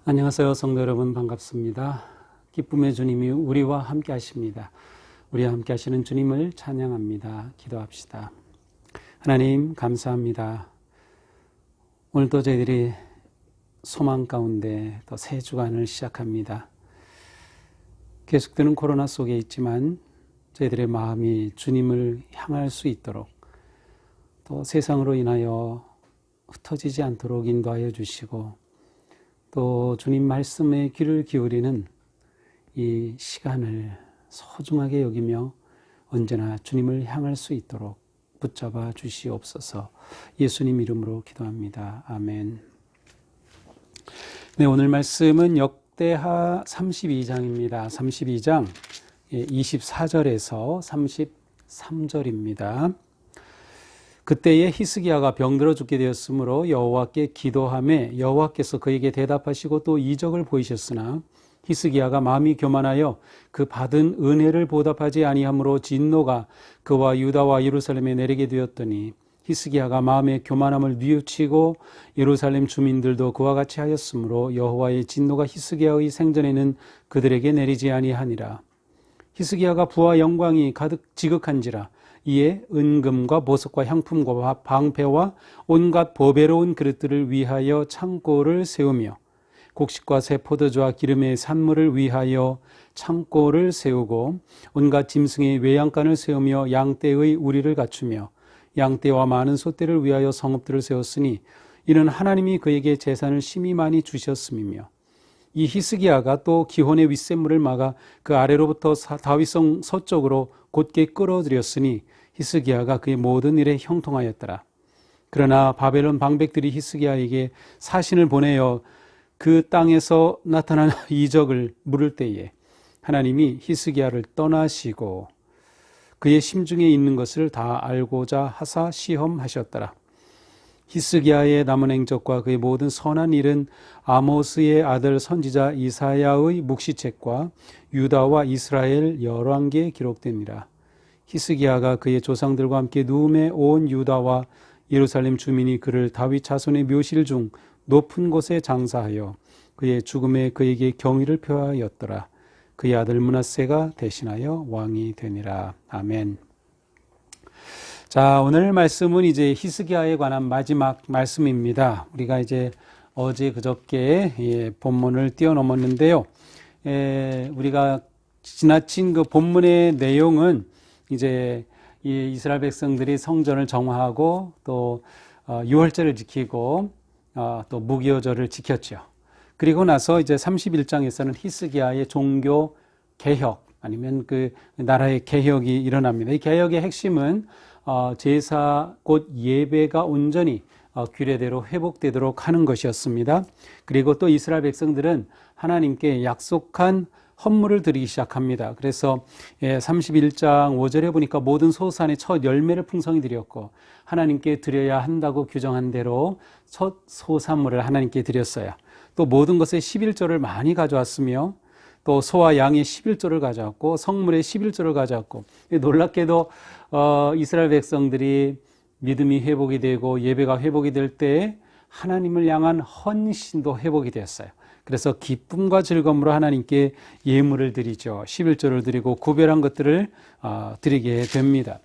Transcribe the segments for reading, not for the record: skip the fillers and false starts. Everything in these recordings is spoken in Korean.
안녕하세요. 성도 여러분, 반갑습니다. 기쁨의 주님이 우리와 함께 하십니다. 우리와 함께 하시는 주님을 찬양합니다. 기도합시다. 하나님, 감사합니다. 오늘도 저희들이 소망 가운데 또 새 주간을 시작합니다. 계속되는 코로나 속에 있지만 저희들의 마음이 주님을 향할 수 있도록, 또 세상으로 인하여 흩어지지 않도록 인도하여 주시고, 또 주님 말씀에 귀를 기울이는 이 시간을 소중하게 여기며 언제나 주님을 향할 수 있도록 붙잡아 주시옵소서. 예수님 이름으로 기도합니다. 아멘. 네, 오늘 말씀은 역대하 32장입니다. 32장 24절에서 33절입니다. 그때에 히스기야가 병들어 죽게 되었으므로 여호와께 기도하매 여호와께서 그에게 대답하시고 또 이적을 보이셨으나 히스기야가 마음이 교만하여 그 받은 은혜를 보답하지 아니하므로 진노가 그와 유다와 예루살렘에 내리게 되었더니 히스기야가 마음의 교만함을 뉘우치고 예루살렘 주민들도 그와 같이 하였으므로 여호와의 진노가 히스기야의 생전에는 그들에게 내리지 아니하니라. 히스기야가 부와 영광이 가득 지극한지라. 이에 은금과 보석과 향품과 방패와 온갖 보배로운 그릇들을 위하여 창고를 세우며 곡식과 새 포도주와 기름의 산물을 위하여 창고를 세우고 온갖 짐승의 외양간을 세우며 양떼의 우리를 갖추며 양떼와 많은 소떼를 위하여 성읍들을 세웠으니 이는 하나님이 그에게 재산을 심히 많이 주셨음이며, 이 히스기야가 또 기혼의 윗샘물을 막아 그 아래로부터 다윗성 서쪽으로 곧게 끌어들였으니 히스기야가 그의 모든 일에 형통하였더라. 그러나 바벨론 방백들이 히스기야에게 사신을 보내어 그 땅에서 나타난 이적을 물을 때에 하나님이 히스기야를 떠나시고 그의 심중에 있는 것을 다 알고자 하사 시험하셨더라. 히스기야의 남은 행적과 그의 모든 선한 일은 아모스의 아들 선지자 이사야의 묵시책과 유다와 이스라엘 열왕기에 기록됩니다. 히스기야가 그의 조상들과 함께 누움에 온 유다와 예루살렘 주민이 그를 다윗 자손의 묘실 중 높은 곳에 장사하여 그의 죽음에 그에게 경의를 표하였더라. 그의 아들 므낫세가 대신하여 왕이 되니라. 아멘. 자, 오늘 말씀은 이제 히스기야에 관한 마지막 말씀입니다. 우리가 이제 어제 그저께 본문을 뛰어넘었는데요. 우리가 지나친 그 본문의 내용은 이제 이 이스라엘 백성들이 성전을 정화하고 또 유월절을 지키고 또 무기여절을 지켰죠. 그리고 나서 이제 31장에서는 히스기야의 종교 개혁 아니면 그 나라의 개혁이 일어납니다. 이 개혁의 핵심은 제사 곧 예배가 온전히 규례대로 회복되도록 하는 것이었습니다. 그리고 또 이스라엘 백성들은 하나님께 약속한 헌물을 드리기 시작합니다. 그래서 31장 5절에 보니까 모든 소산의 첫 열매를 풍성히 드렸고 하나님께 드려야 한다고 규정한 대로 첫 소산물을 하나님께 드렸어요. 또 모든 것의 11조를 많이 가져왔으며 또 소와 양의 11조를 가져왔고 성물의 11조를 가져왔고, 놀랍게도 이스라엘 백성들이 믿음이 회복이 되고 예배가 회복이 될 때 하나님을 향한 헌신도 회복이 되었어요. 그래서 기쁨과 즐거움으로 하나님께 예물을 드리죠. 11조를 드리고 구별한 것들을 드리게 됩니다.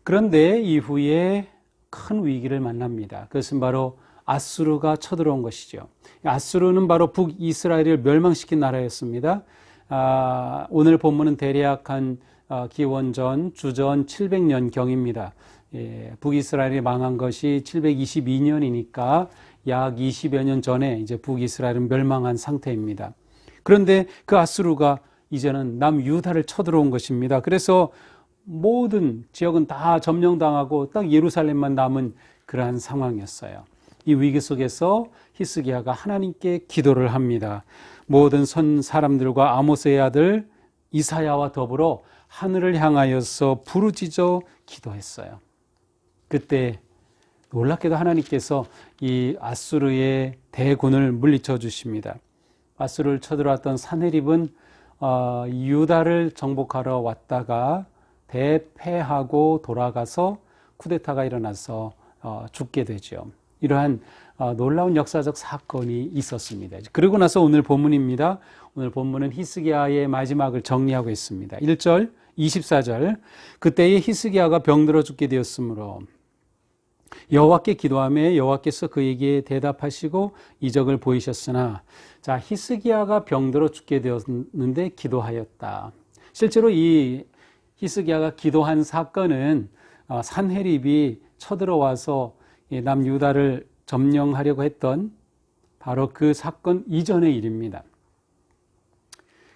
그런데 이후에 큰 위기를 만납니다. 그것은 바로 아수르가 쳐들어온 것이죠. 아수르는 바로 북이스라엘을 멸망시킨 나라였습니다. 오늘 본문은 대략 한 기원전 주전 700년경입니다. 북이스라엘이 망한 것이 722년이니까 약 20여 년 전에 이제 북이스라엘은 멸망한 상태입니다. 그런데 그 아수르가 이제는 남유다를 쳐들어온 것입니다. 그래서 모든 지역은 다 점령당하고 딱 예루살렘만 남은 그러한 상황이었어요. 이 위기 속에서 히스기야가 하나님께 기도를 합니다. 모든 선 사람들과 아모스의 아들 이사야와 더불어 하늘을 향하여서 부르짖어 기도했어요. 그때 놀랍게도 하나님께서 이 아수르의 대군을 물리쳐 주십니다. 아수르를 쳐들어왔던 사네립은 유다를 정복하러 왔다가 대패하고 돌아가서 쿠데타가 일어나서 죽게 되죠. 이러한 놀라운 역사적 사건이 있었습니다. 그러고 나서 오늘 본문입니다. 오늘 본문은 히스기야의 마지막을 정리하고 있습니다. 1절, 24절. 그때에 히스기야가 병들어 죽게 되었으므로 여호와께 기도하며 여호와께서 그에게 대답하시고 이적을 보이셨으나, 자, 히스기야가 병들어 죽게 되었는데 기도하였다. 실제로 이 히스기야가 기도한 사건은 산헤립이 쳐들어와서 남유다를 점령하려고 했던 바로 그 사건 이전의 일입니다.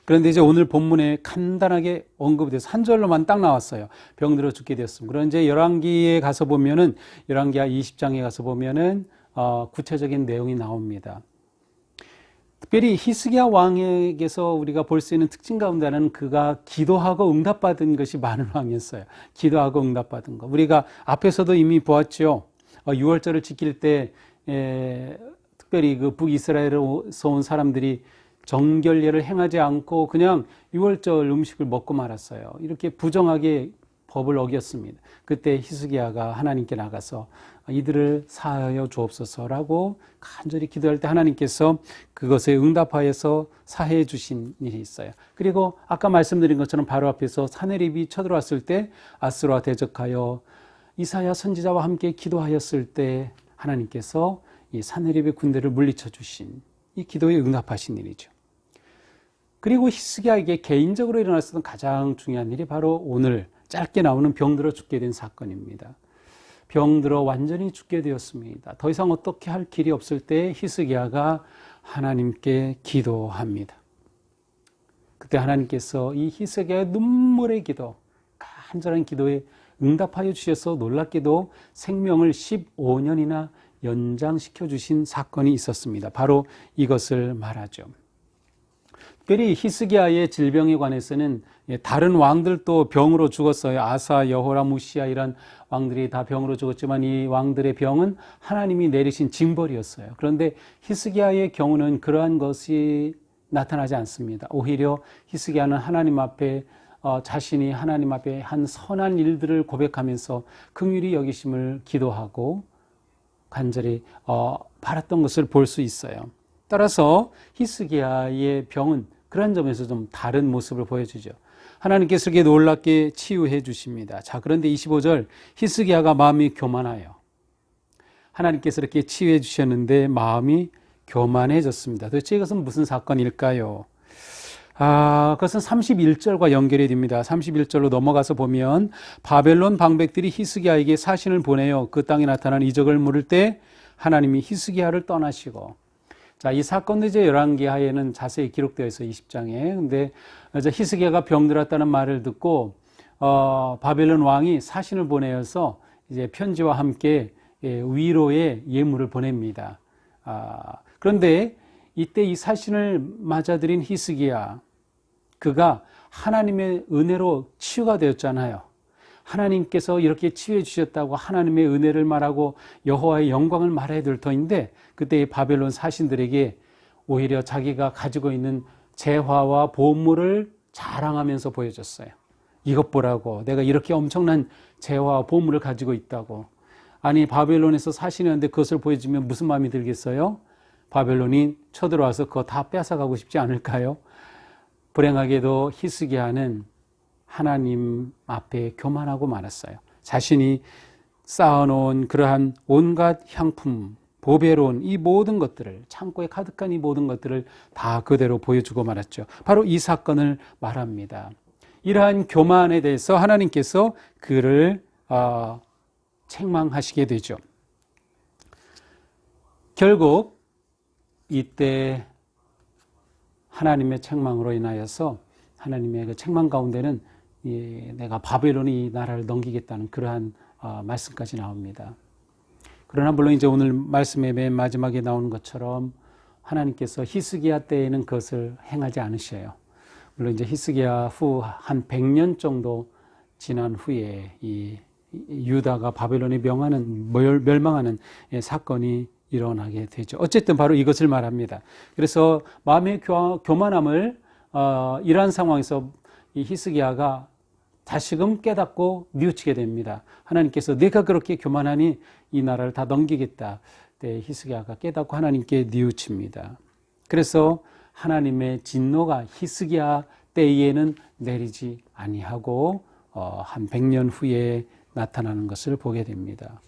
그런데 이제 오늘 본문에 간단하게 언급이 돼서 한 절로만 딱 나왔어요. 병들어 죽게 되었습니다. 그런데 이제 열왕기에 가서 보면은, 열왕기하 20장에 가서 보면은 구체적인 내용이 나옵니다. 특별히 히스기야 왕에게서 우리가 볼 수 있는 특징 가운데 하나는 그가 기도하고 응답받은 것이 많은 왕이었어요. 기도하고 응답받은 것. 우리가 앞에서도 이미 보았죠. 6월절을 지킬 때 특별히 그 북이스라엘에서 온 사람들이 정결례를 행하지 않고 그냥 6월절 음식을 먹고 말았어요. 이렇게 부정하게 법을 어겼습니다. 그때 히스기야가 하나님께 나가서 이들을 사하여 주옵소서라고 간절히 기도할 때 하나님께서 그것에 응답하여서 사해 주신 일이 있어요. 그리고 아까 말씀드린 것처럼 바로 앞에서 산헤립이 쳐들어왔을 때 아스로와 대적하여 이사야 선지자와 함께 기도하였을 때 하나님께서 이 산헤립의 군대를 물리쳐 주신 이 기도에 응답하신 일이죠. 그리고 히스기야에게 개인적으로 일어났었던 가장 중요한 일이 바로 오늘 짧게 나오는 병들어 죽게 된 사건입니다. 병들어 완전히 죽게 되었습니다. 더 이상 어떻게 할 길이 없을 때 히스기야가 하나님께 기도합니다. 그때 하나님께서 이 히스기야의 눈물의 기도, 간절한 기도에 응답하여 주셔서 놀랍게도 생명을 15년이나 연장시켜 주신 사건이 있었습니다. 바로 이것을 말하죠. 특별히 히스기야의 질병에 관해서는 다른 왕들도 병으로 죽었어요. 아사, 여호람, 우시야 이런 왕들이 다 병으로 죽었지만 이 왕들의 병은 하나님이 내리신 징벌이었어요. 그런데 히스기야의 경우는 그러한 것이 나타나지 않습니다. 오히려 히스기야는 하나님 앞에 자신이 하나님 앞에 한 선한 일들을 고백하면서 긍휼히 여기심을 기도하고 간절히 바랐던 것을 볼 수 있어요. 따라서 히스기야의 병은 그런 점에서 좀 다른 모습을 보여주죠. 하나님께서 이렇게 놀랍게 치유해 주십니다. 자, 그런데 25절, 히스기야가 마음이 교만하여. 하나님께서 이렇게 치유해 주셨는데 마음이 교만해졌습니다. 도대체 이것은 무슨 사건일까요? 그것은 31절과 연결이 됩니다. 31절로 넘어가서 보면 바벨론 방백들이 히스기야에게 사신을 보내어 그 땅에 나타난 이적을 물을 때 하나님이 히스기야를 떠나시고, 자, 이 사건도 이제 열왕기하에는 자세히 기록되어 있어요. 20장에. 근데 이제 히스기야가 병들었다는 말을 듣고 바벨론 왕이 사신을 보내어서 이제 편지와 함께 위로의 예물을 보냅니다. 그런데 이때 이 사신을 맞아들인 히스기야, 그가 하나님의 은혜로 치유가 되었잖아요. 하나님께서 이렇게 치유해 주셨다고 하나님의 은혜를 말하고 여호와의 영광을 말해야 될 터인데, 그때 이 바벨론 사신들에게 오히려 자기가 가지고 있는 재화와 보물을 자랑하면서 보여줬어요. 이것 보라고, 내가 이렇게 엄청난 재화와 보물을 가지고 있다고. 아니, 바벨론에서 사신이었는데 그것을 보여주면 무슨 마음이 들겠어요? 바벨론이 쳐들어와서 그거 다 뺏어가고 싶지 않을까요? 불행하게도 히스기야는 하나님 앞에 교만하고 말았어요. 자신이 쌓아놓은 그러한 온갖 향품, 보배로운 이 모든 것들을, 창고에 가득한 이 모든 것들을 다 그대로 보여주고 말았죠. 바로 이 사건을 말합니다. 이러한 교만에 대해서 하나님께서 그를 책망하시게 되죠. 결국 이때 하나님의 책망으로 인하여서 하나님의 그 책망 가운데는 내가 바벨론이 이 나라를 넘기겠다는 그러한 말씀까지 나옵니다. 그러나 물론 이제 오늘 말씀의 맨 마지막에 나오는 것처럼 하나님께서 히스기야 때에는 그것을 행하지 않으셔요. 물론 이제 히스기야 후 한 100년 정도 지난 후에 이 유다가 바벨론에 멸망하는 사건이 일어나게 되죠. 어쨌든 바로 이것을 말합니다. 그래서 마음의 교만함을 이러한 상황에서 이 히스기야가 다시금 깨닫고 뉘우치게 됩니다. 하나님께서 내가 그렇게 교만하니 이 나라를 다 넘기겠다. 때 히스기야가 깨닫고 하나님께 뉘우칩니다. 그래서 하나님의 진노가 히스기야 때에는 내리지 아니하고 한 100년 후에 나타나는 것을 보게 됩니다.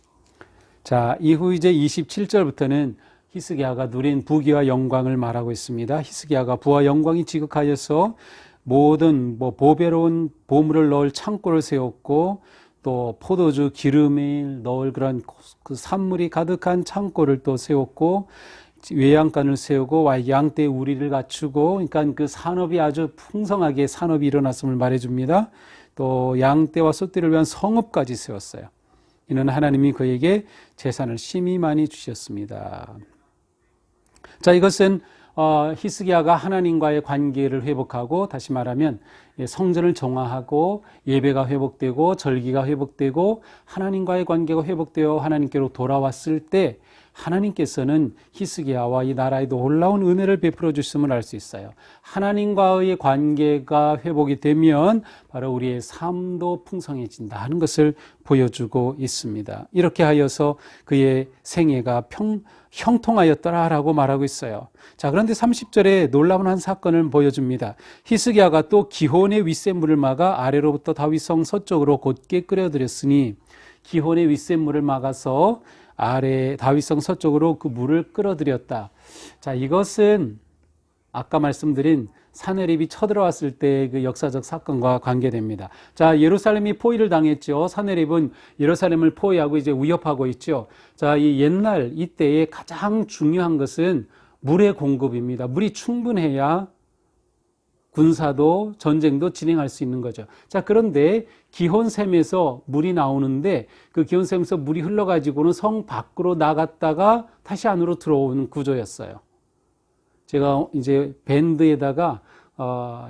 자, 이후 이제 27절부터는 히스기야가 누린 부귀와 영광을 말하고 있습니다. 히스기야가 부와 영광이 지극하여서 모든 보배로운 보물을 넣을 창고를 세웠고 또 포도주 기름을 넣을 그런 그 산물이 가득한 창고를 또 세웠고 외양간을 세우고 양떼 우리를 갖추고 그러니까 그 산업이 아주 풍성하게 산업이 일어났음을 말해줍니다. 또 양떼와 소떼를 위한 성읍까지 세웠어요. 이는 하나님이 그에게 재산을 심히 많이 주셨습니다. 자, 이것은 히스기야가 하나님과의 관계를 회복하고 다시 말하면 성전을 정화하고 예배가 회복되고 절기가 회복되고 하나님과의 관계가 회복되어 하나님께로 돌아왔을 때 하나님께서는 히스기야와 이 나라에 놀라운 은혜를 베풀어 주심을 알 수 있어요. 하나님과의 관계가 회복이 되면 바로 우리의 삶도 풍성해진다 하는 것을 보여주고 있습니다. 이렇게 하여서 그의 생애가 형통하였더라라고 말하고 있어요. 자, 그런데 30절에 놀라운 한 사건을 보여줍니다. 히스기야가 또 기혼의 윗샘물을 막아 아래로부터 다윗성 서쪽으로 곧게 끌어들였으니 기혼의 윗샘물을 막아서 아래 다윗성 서쪽으로 그 물을 끌어들였다. 자, 이것은 아까 말씀드린 사내립이 쳐들어왔을 때 그 역사적 사건과 관계됩니다. 자, 예루살렘이 포위를 당했죠. 사내립은 예루살렘을 포위하고 이제 위협하고 있죠. 자, 이 옛날 이때에 가장 중요한 것은 물의 공급입니다. 물이 충분해야 군사도 전쟁도 진행할 수 있는 거죠. 자, 그런데 기혼샘에서 물이 나오는데 그 기혼샘에서 물이 흘러가지고는 성 밖으로 나갔다가 다시 안으로 들어오는 구조였어요. 제가 이제 밴드에다가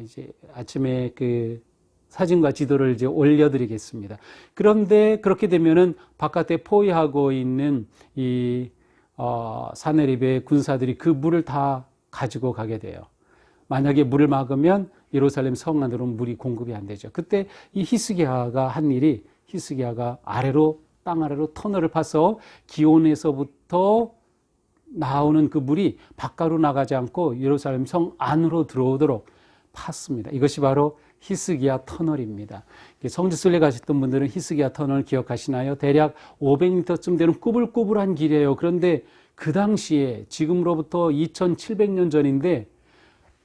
이제 아침에 그 사진과 지도를 이제 올려드리겠습니다. 그런데 그렇게 되면은 바깥에 포위하고 있는 이 사내립의 군사들이 그 물을 다 가지고 가게 돼요. 만약에 물을 막으면 예루살렘 성 안으로 물이 공급이 안 되죠. 그때 이 히스기야가 한 일이 히스기야가 땅 아래로 터널을 파서 기온에서부터 나오는 그 물이 바깥으로 나가지 않고 예루살렘 성 안으로 들어오도록 팠습니다. 이것이 바로 히스기야 터널입니다. 성지순례 가셨던 분들은 히스기야 터널 기억하시나요? 대략 500m쯤 되는 꾸불꾸불한 길이에요. 그런데 그 당시에 지금으로부터 2700년 전인데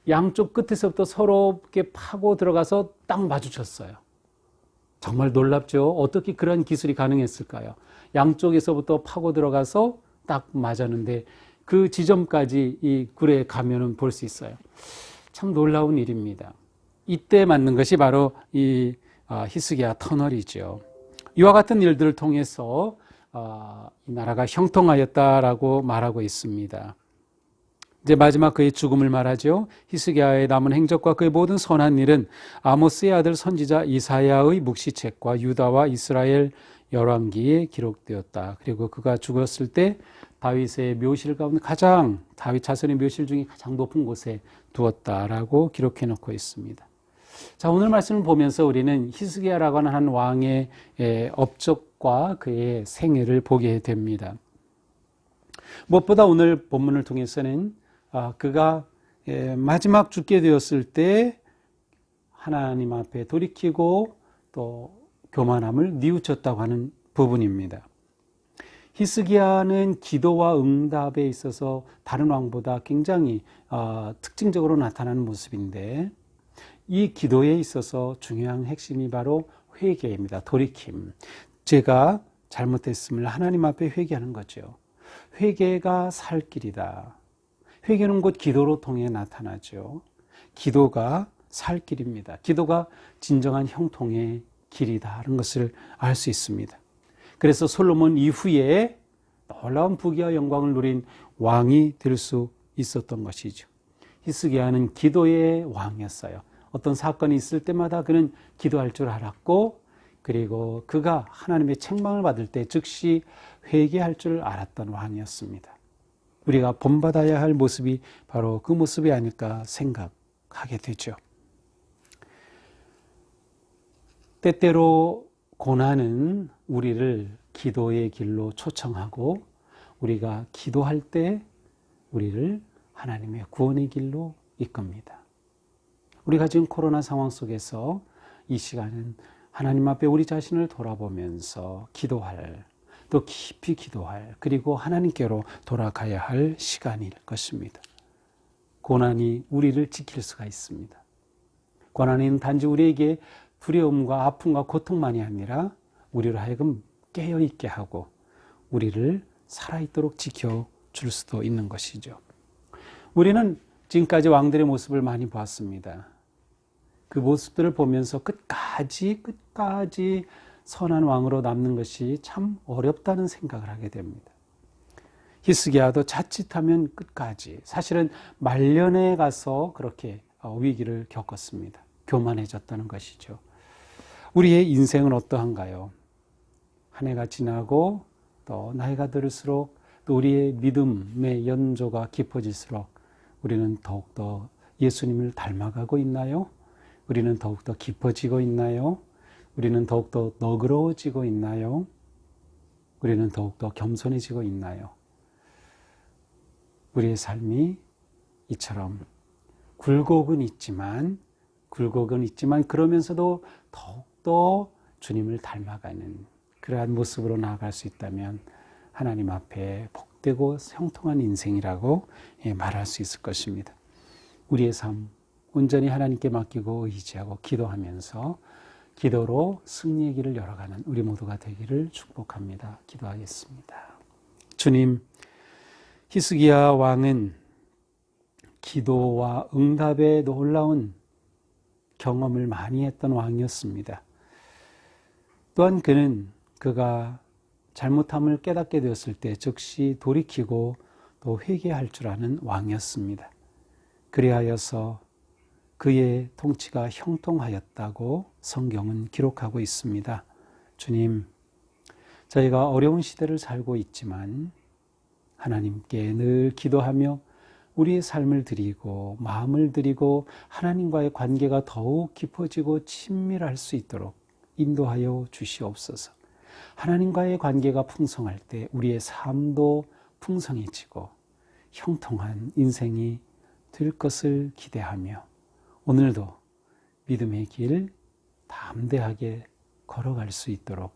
양쪽 끝에서부터 서로 이렇게 파고 들어가서 딱 마주쳤어요. 정말 놀랍죠? 어떻게 그런 기술이 가능했을까요? 양쪽에서부터 파고 들어가서 딱 맞았는데 그 지점까지 이 굴에 가면은 볼 수 있어요. 참 놀라운 일입니다. 이때 맞는 것이 바로 이 히스기야 터널이죠. 이와 같은 일들을 통해서 이 나라가 형통하였다라고 말하고 있습니다. 이제 마지막 그의 죽음을 말하죠. 히스기야의 남은 행적과 그의 모든 선한 일은 아모스의 아들 선지자 이사야의 묵시책과 유다와 이스라엘 열왕기에 기록되었다. 그리고 그가 죽었을 때 다윗의 묘실 가운데 다윗 자손의 묘실 중에 가장 높은 곳에 두었다라고 기록해 놓고 있습니다. 자, 오늘 말씀을 보면서 우리는 히스기야라고 하는 한 왕의 업적과 그의 생애를 보게 됩니다. 무엇보다 오늘 본문을 통해서는 그가 마지막 죽게 되었을 때 하나님 앞에 돌이키고 또 교만함을 뉘우쳤다고 하는 부분입니다. 히스기야는 기도와 응답에 있어서 다른 왕보다 굉장히 특징적으로 나타나는 모습인데 이 기도에 있어서 중요한 핵심이 바로 회개입니다. 돌이킴. 제가 잘못했음을 하나님 앞에 회개하는 거죠. 회개가 살 길이다. 회개는 곧 기도로 통해 나타나죠. 기도가 살 길입니다. 기도가 진정한 형통의 길이다라는 것을 알 수 있습니다. 그래서 솔로몬 이후에 놀라운 부귀와 영광을 누린 왕이 될 수 있었던 것이죠. 히스기야는 기도의 왕이었어요. 어떤 사건이 있을 때마다 그는 기도할 줄 알았고 그리고 그가 하나님의 책망을 받을 때 즉시 회개할 줄 알았던 왕이었습니다. 우리가 본받아야 할 모습이 바로 그 모습이 아닐까 생각하게 되죠. 때때로 고난은 우리를 기도의 길로 초청하고 우리가 기도할 때 우리를 하나님의 구원의 길로 이끕니다. 우리가 지금 코로나 상황 속에서 이 시간은 하나님 앞에 우리 자신을 돌아보면서 기도할, 또 깊이 기도할, 그리고 하나님께로 돌아가야 할 시간일 것입니다. 고난이 우리를 지킬 수가 있습니다. 고난은 단지 우리에게 두려움과 아픔과 고통만이 아니라 우리로 하여금 깨어있게 하고 우리를 살아있도록 지켜줄 수도 있는 것이죠. 우리는 지금까지 왕들의 모습을 많이 보았습니다. 그 모습들을 보면서 끝까지 선한 왕으로 남는 것이 참 어렵다는 생각을 하게 됩니다. 히스기야도 자칫하면 끝까지, 사실은 말년에 가서 그렇게 위기를 겪었습니다. 교만해졌다는 것이죠. 우리의 인생은 어떠한가요? 한 해가 지나고 또 나이가 들을수록 또 우리의 믿음의 연조가 깊어질수록 우리는 더욱더 예수님을 닮아가고 있나요? 우리는 더욱더 깊어지고 있나요? 우리는 더욱더 너그러워지고 있나요? 우리는 더욱더 겸손해지고 있나요? 우리의 삶이 이처럼 굴곡은 있지만 그러면서도 더욱더 주님을 닮아가는 그러한 모습으로 나아갈 수 있다면 하나님 앞에 복되고 형통한 인생이라고 말할 수 있을 것입니다. 우리의 삶 온전히 하나님께 맡기고 의지하고 기도하면서 기도로 승리의 길을 열어가는 우리 모두가 되기를 축복합니다. 기도하겠습니다. 주님, 히스기야 왕은 기도와 응답에 놀라운 경험을 많이 했던 왕이었습니다. 또한 그가 잘못함을 깨닫게 되었을 때 즉시 돌이키고 또 회개할 줄 아는 왕이었습니다. 그리하여서 그의 통치가 형통하였다고 성경은 기록하고 있습니다. 주님, 저희가 어려운 시대를 살고 있지만 하나님께 늘 기도하며 우리의 삶을 드리고 마음을 드리고 하나님과의 관계가 더욱 깊어지고 친밀할 수 있도록 인도하여 주시옵소서. 하나님과의 관계가 풍성할 때 우리의 삶도 풍성해지고 형통한 인생이 될 것을 기대하며 오늘도 믿음의 길 담대하게 걸어갈 수 있도록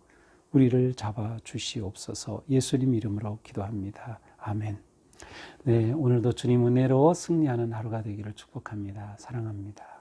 우리를 잡아 주시옵소서. 예수님 이름으로 기도합니다. 아멘. 네, 오늘도 주님 은혜로 승리하는 하루가 되기를 축복합니다. 사랑합니다.